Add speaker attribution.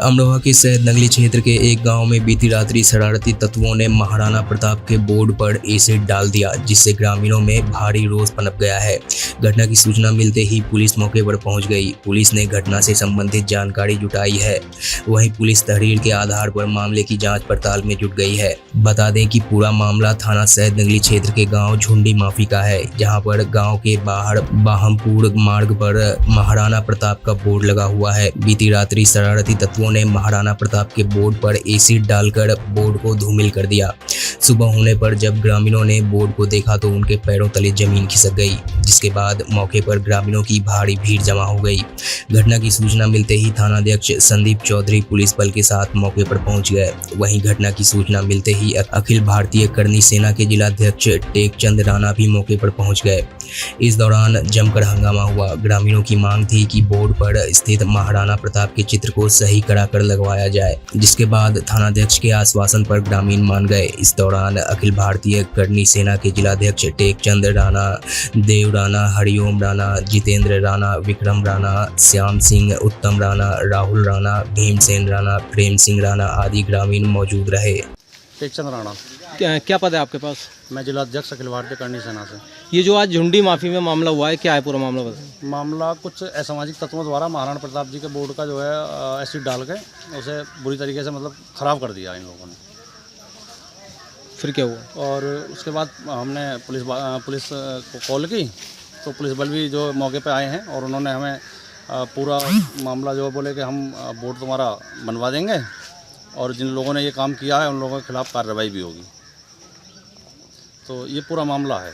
Speaker 1: अमरोहा के सैद नगली क्षेत्र के एक गांव में बीती रात्रि शरारती तत्वों ने महाराणा प्रताप के बोर्ड पर एसिड डाल दिया, जिससे ग्रामीणों में भारी रोष पनप गया है। घटना की सूचना मिलते ही पुलिस मौके पर पहुंच गई। पुलिस ने घटना से संबंधित जानकारी जुटाई है। वहीं पुलिस तहरीर के आधार पर मामले की जांच पड़ताल में जुट गई है। बता दें कि पूरा मामला थाना सैद नगली क्षेत्र के गाँव झुंडी माफी का है, जहाँ पर गाँव के बाहर बाहमपुर मार्ग पर महाराणा प्रताप का बोर्ड लगा हुआ है। बीती रात्रि शरारती तत्वों ने महाराणा प्रताप के बोर्ड पर एसिड डालकर बोर्ड को धूमिल कर दिया। सुबह होने पर जब ग्रामीणों ने बोर्ड को देखा तो उनके पैरों तले जमीन खिसक गई, जिसके बाद मौके पर ग्रामीणों की भारी भीड़ जमा हो गई। घटना की सूचना मिलते ही थानाध्यक्ष संदीप चौधरी पुलिस बल के साथ मौके पर पहुंच गए। वहीं घटना की सूचना मिलते ही अखिल भारतीय करनी सेना के जिलाध्यक्ष टेकचंद राणा भी मौके पर पहुंच गए। इस दौरान जमकर हंगामा हुआ। ग्रामीणों की मांग थी कि बोर्ड पर स्थित महाराणा प्रताप के चित्र को सही कराकर लगवाया जाए, जिसके बाद थानाध्यक्ष के आश्वासन पर ग्रामीण मान गए। इस दौरान अखिल भारतीय करनी सेना के जिलाध्यक्ष टेकचंद राणा, देव राणा, हरिओम राणा, जितेंद्र राणा, विक्रम राणा, श्याम सिंह, उत्तम राणा, राहुल राणा, भीमसेन राणा, प्रेम सिंह राणा आदि ग्रामीण मौजूद रहे।
Speaker 2: टेकचंद राणा।
Speaker 3: क्या पद है आपके पास?
Speaker 2: मैं जिलाध्यक्ष अखिल भारतीय करनी सेना से।
Speaker 3: ये जो आज झुंडी माफी में मामला हुआ है, क्या है पूरा मामला बता?
Speaker 2: मामला कुछ असामाजिक तत्वों द्वारा महाराणा प्रताप जी के बोर्ड का जो है एसिड डाल के उसे बुरी तरीके से मतलब ख़राब कर दिया इन लोगों ने।
Speaker 3: फिर क्या हुआ?
Speaker 2: और उसके बाद हमने पुलिस को कॉल की तो पुलिस बल भी जो मौके पे आए हैं और उन्होंने हमें पूरा मामला जो बोले कि हम बोर्ड तुम्हारा बनवा देंगे और जिन लोगों ने ये काम किया है उन लोगों के खिलाफ़ कार्रवाई भी होगी। तो ये पूरा मामला है।